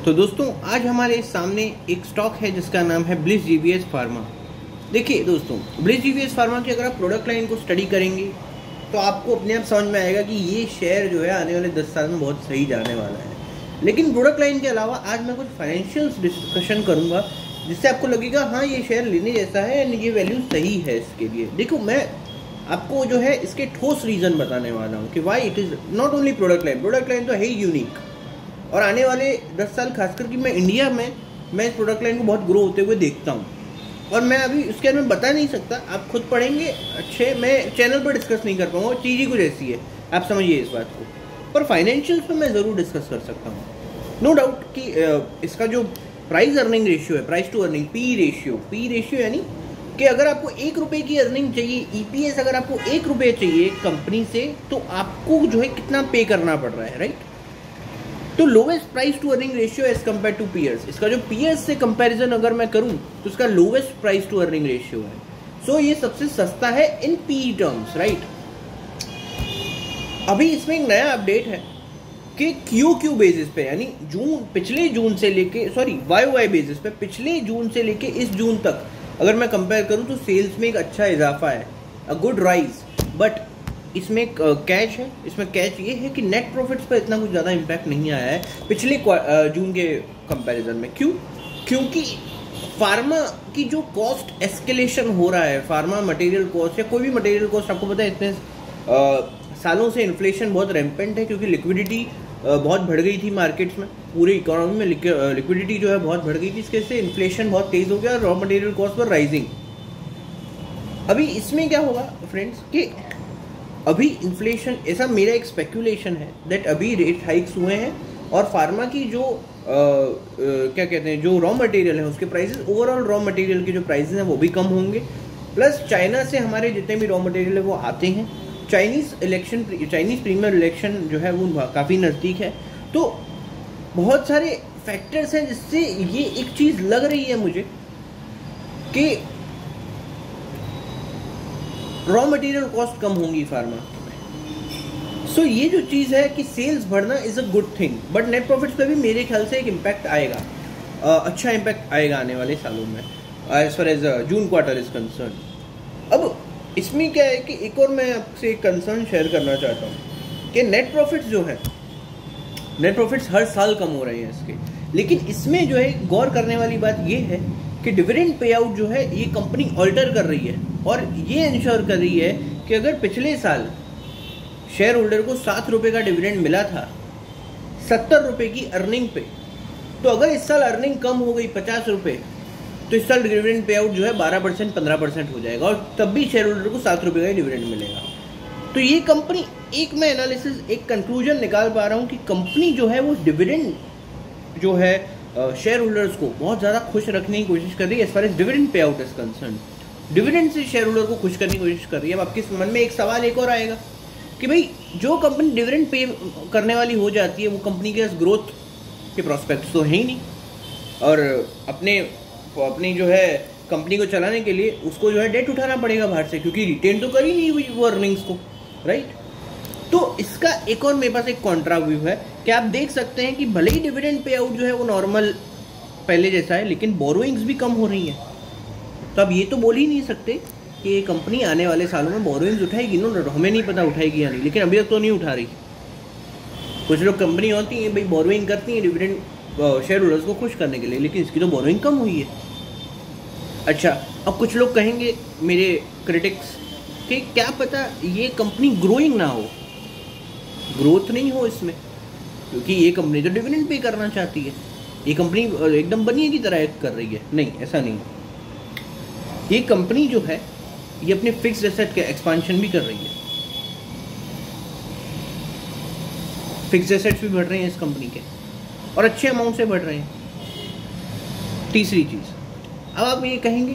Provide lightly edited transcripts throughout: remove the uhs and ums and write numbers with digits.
तो दोस्तों आज हमारे सामने एक स्टॉक है जिसका नाम है ब्लिस जीवीएस फार्मा। देखिए दोस्तों, ब्लिस जीवीएस फार्मा की अगर आप प्रोडक्ट लाइन को स्टडी करेंगे तो आपको अपने आप समझ में आएगा कि ये शेयर जो है आने वाले 10 साल में बहुत सही जाने वाला है। लेकिन प्रोडक्ट लाइन के अलावा आज मैं कुछ फाइनेंशियल्स डिस्कशन करूँगा जिससे आपको लगेगा हाँ ये शेयर लेने जैसा है एंड ये वैल्यू सही है इसके लिए। देखो, मैं आपको जो है इसके ठोस रीज़न बताने वाला हूँ कि why it is not only product line तो है ही यूनिक। और आने वाले 10 साल खासकर कि मैं इंडिया में इस प्रोडक्ट लाइन को बहुत ग्रो होते हुए देखता हूँ। और मैं अभी उसके बारे में बता नहीं सकता, आप खुद पढ़ेंगे अच्छे, मैं चैनल पर डिस्कस नहीं कर पाऊँगा, चीज़ ही कुछ ऐसी है, आप समझिए इस बात को। पर फाइनेंशियल्स पर मैं ज़रूर डिस्कस कर सकता हूँ। नो डाउट कि इसका जो प्राइस अर्निंग रेशियो है, price to earning, P ratio यानी कि अगर आपको 1 रुपये की अर्निंग चाहिए, ईपीएस अगर आपको 1 रुपये चाहिए कंपनी से, तो आपको जो है कितना पे करना पड़ रहा है, राइट। तो lowest price to earning ratio as compare to peers, इसका जो पीयर्स से कंपैरिजन अगर मैं करूं तो इसका lowest price to earning ratio है। सो ये सबसे सस्ता है इन पी टर्म्स, राइट। अभी इसमें एक नया अपडेट है कि क्यू बेसिस पे, यानी पिछले जून से लेके वाई बेसिस पे पिछले जून से लेके इस जून तक अगर मैं कंपेयर करूं तो सेल्स में एक अच्छा इजाफा है, अ गुड राइज। बट इसमें कैच है, इसमें कैच ये है कि नेट प्रॉफिट्स पर इतना कुछ ज़्यादा इम्पैक्ट नहीं आया है पिछले जून के कंपैरिजन में। क्योंकि फार्मा की जो कॉस्ट एस्केलेशन हो रहा है, फार्मा मटेरियल कॉस्ट या कोई भी मटेरियल कॉस्ट, आपको पता है इसमें सालों से इन्फ्लेशन बहुत रैम्पेंट है क्योंकि लिक्विडिटी बहुत बढ़ गई थी मार्केट्स में, पूरी इकोनॉमी में लिक्विडिटी जो है बहुत बढ़ गई थी, इसके से इन्फ्लेशन बहुत तेज़ हो गया और raw material cost per rising. अभी इसमें क्या होगा फ्रेंड्स कि अभी इन्फ्लेशन, ऐसा मेरा एक स्पेकुलेशन है दैट अभी रेट हाइक्स हुए हैं और फार्मा की जो क्या कहते हैं, जो रॉ मटेरियल है उसके प्राइसेस, ओवरऑल रॉ मटेरियल के जो प्राइसेस हैं वो भी कम होंगे। प्लस चाइना से हमारे जितने भी रॉ मटेरियल है वो आते हैं। चाइनीज़ प्रीमियर इलेक्शन जो है वो काफ़ी नज़दीक है। तो बहुत सारे फैक्टर्स हैं जिससे ये एक चीज़ लग रही है मुझे कि रॉ मटेरियल कॉस्ट कम होंगी फार्मा में। सो ये जो चीज़ है कि सेल्स बढ़ना is a good thing, but net profits पे भी मेरे ख्याल से एक इम्पैक्ट आएगा, अच्छा इम्पैक्ट आएगा आने वाले सालों में as far as June quarter is concern. अब इसमें क्या है कि एक और मैं आपसे एक कंसर्न शेयर करना चाहता हूँ कि नेट प्रॉफिट्स जो है, नेट प्रॉफिट्स हर साल कम हो रहे हैं इसके। लेकिन इसमें जो है गौर करने वाली बात ये है कि डिविडेंड पे आउट जो है ये कंपनी ऑल्टर कर रही है और ये इंश्योर कर रही है कि अगर पिछले साल शेयर होल्डर को 7 रुपये का डिविडेंड मिला था 70 रुपये की अर्निंग पे, तो अगर इस साल अर्निंग कम हो गई 50 रुपये, तो इस साल डिविडेंड पे आउट जो है 12% 15% हो जाएगा और तब भी शेयर होल्डर को 7 रुपये का डिविडेंड मिलेगा। तो ये कंपनी, एक मैं एनालिसिस, एक कंक्लूजन निकाल पा रहा हूँ कि कंपनी जो है वो डिविडेंड जो है शेयर होल्डर्स को बहुत ज़्यादा खुश रखने की कोशिश कर रही है as far as dividend pay out is concern. Dividend से शेयर होल्डर को खुश करने की कोशिश कर रही है। अब आपके मन में एक सवाल एक और आएगा कि भाई जो कंपनी डिविडेंड पे करने वाली हो जाती है वो कंपनी के ग्रोथ के प्रोस्पेक्ट्स तो है ही नहीं, और अपनी जो है कंपनी को चलाने के लिए उसको जो है डेट उठाना पड़ेगा बाहर से, क्योंकि रिटेन तो कर ही नहीं हुई वो अर्निंग्स को, राइट। तो इसका एक और मेरे पास एक कॉन्ट्रा व्यू है कि आप देख सकते हैं कि भले ही डिविडेंड पे आउट जो है वो नॉर्मल पहले जैसा है, लेकिन बोरोइंग्स भी कम हो रही हैं। तो आप ये तो बोल ही नहीं सकते कि ये कंपनी आने वाले सालों में बोरोइंग्स उठाएगी। नो, हमें नहीं पता उठाएगी या नहीं, लेकिन अभी तक तो नहीं उठा रही। कुछ लोग कंपनी होती हैं भाई बोरोइंग करती हैं डिविडेंड शेयर होल्डर्स को खुश करने के लिए, लेकिन इसकी तो बोरोइंग कम हुई है। अच्छा, अब कुछ लोग कहेंगे मेरे क्रिटिक्स कि क्या पता ये कंपनी ग्रोइंग ना हो, ग्रोथ नहीं हो इसमें, क्योंकि ये कंपनी तो डिविडेंड पे करना चाहती है, ये कंपनी एकदम बनिए की तरह एक्ट कर रही है। नहीं, ऐसा नहीं। ये कंपनी जो है ये अपने फिक्स्ड एसेट के एक्सपांशन भी कर रही है, फिक्स्ड एसेट्स भी बढ़ रहे हैं इस कंपनी के और अच्छे अमाउंट से बढ़ रहे हैं। तीसरी चीज़, अब आप ये कहेंगे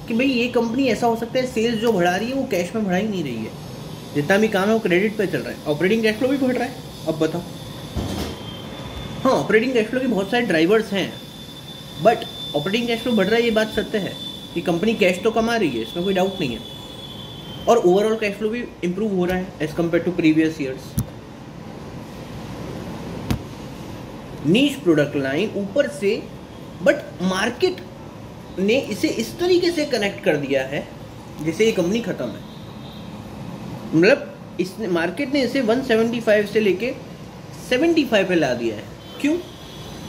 कि भाई ये कंपनी ऐसा हो सकता है सेल्स जो बढ़ा रही है वो कैश में बढ़ा ही नहीं रही है, जितना भी काम है वो क्रेडिट पे चल रहा है, ऑपरेटिंग कैश फ्लो भी बढ़ रहा है। अब बताओ, हाँ ऑपरेटिंग कैश फ्लो के बहुत सारे ड्राइवर्स हैं, बट ऑपरेटिंग कैश फ्लो बढ़ रहा है ये बात सत्य है कि कंपनी कैश तो कमा रही है, इसमें कोई डाउट नहीं है, और ओवरऑल कैश फ्लो भी इंप्रूव हो रहा है as compare to previous years. Niche product line ऊपर से, बट मार्केट ने इसे इस तरीके से कनेक्ट कर दिया है जैसे ये कंपनी खत्म है। मतलब इसने मार्केट ने इसे 175 से लेके 75 पे ला दिया है। क्यों?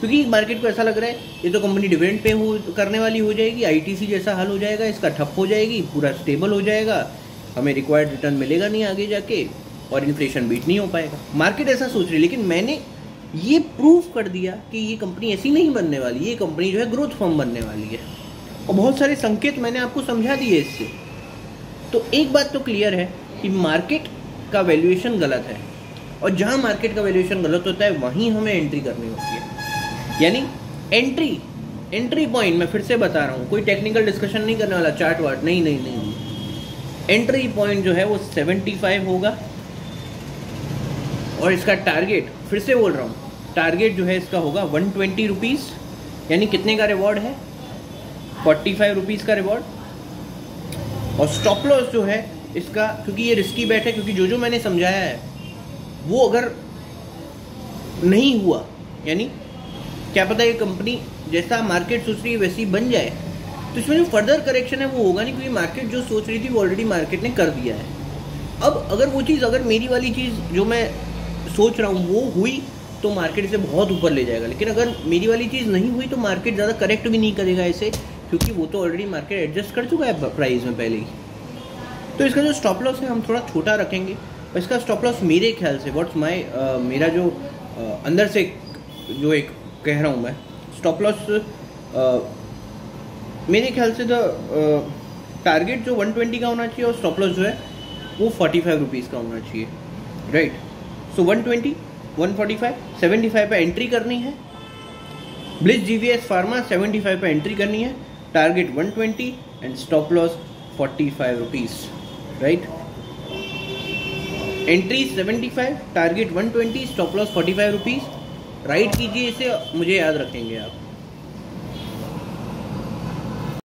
क्योंकि मार्केट को ऐसा लग रहा है ये तो कंपनी डिविडेंड पे करने वाली हो जाएगी, आईटीसी जैसा हाल हो जाएगा, इसका ठप हो जाएगी, पूरा स्टेबल हो जाएगा, हमें रिक्वायर्ड रिटर्न मिलेगा नहीं आगे जाके, और इन्फ्लेशन बीट नहीं हो पाएगा। मार्केट ऐसा सोच रही है, लेकिन मैंने ये प्रूव कर दिया कि ये कंपनी ऐसी नहीं बनने वाली, ये कंपनी जो है ग्रोथ फर्म बनने वाली है, और बहुत सारे संकेत मैंने आपको समझा दिए इससे। तो एक बात तो क्लियर है कि मार्केट का वैल्यूएशन गलत है, और जहाँ मार्केट का वैल्यूएशन गलत होता है वहीं हमें एंट्री करनी होती है। यानी एंट्री पॉइंट, मैं फिर से बता रहा हूँ, कोई टेक्निकल डिस्कशन नहीं करने वाला, चार्ट वार्ट नहीं। एंट्री पॉइंट जो है वो 75 होगा, और इसका टारगेट, फिर से बोल रहा हूँ, टारगेट जो है इसका होगा 120 रुपीज़। यानी कितने का रिवॉर्ड है? 45 रुपीज़ का रिवॉर्ड। और स्टॉप लॉस जो है इसका, क्योंकि ये रिस्की बैट है, क्योंकि जो मैंने समझाया है वो अगर नहीं हुआ, यानी क्या पता ये कंपनी जैसा मार्केट सोच रही है वैसी बन जाए, तो इसमें जो फर्दर करेक्शन है वो होगा नहीं, क्योंकि मार्केट जो सोच रही थी वो ऑलरेडी मार्केट ने कर दिया है। अब अगर वो चीज़, अगर मेरी वाली चीज़ जो मैं सोच रहा हूँ वो हुई तो मार्केट इसे बहुत ऊपर ले जाएगा, लेकिन अगर मेरी वाली चीज़ नहीं हुई तो मार्केट ज़्यादा करेक्ट भी नहीं करेगा इसे, क्योंकि वो तो ऑलरेडी मार्केट एडजस्ट कर चुका है प्राइस में पहले ही। तो इसका जो स्टॉप लॉस है हम थोड़ा छोटा रखेंगे, और इसका स्टॉप लॉस मेरे ख्याल से मेरा जो अंदर से जो एक कह रहा हूँ मैं, स्टॉप लॉस मेरे ख्याल से टारगेट जो 120 का होना चाहिए, और स्टॉप लॉस जो है वो 45 रुपीज़ का होना चाहिए, राइट। सो 120, 145, 75 पे एंट्री करनी है। ब्लिस जीवीएस फार्मा 75 पे एंट्री करनी है, target 120 and stop loss 45 rupees, right. Entry 75, target 120, stop loss 45 rupees, right कीजिए इसे, मुझे याद रखेंगे आप।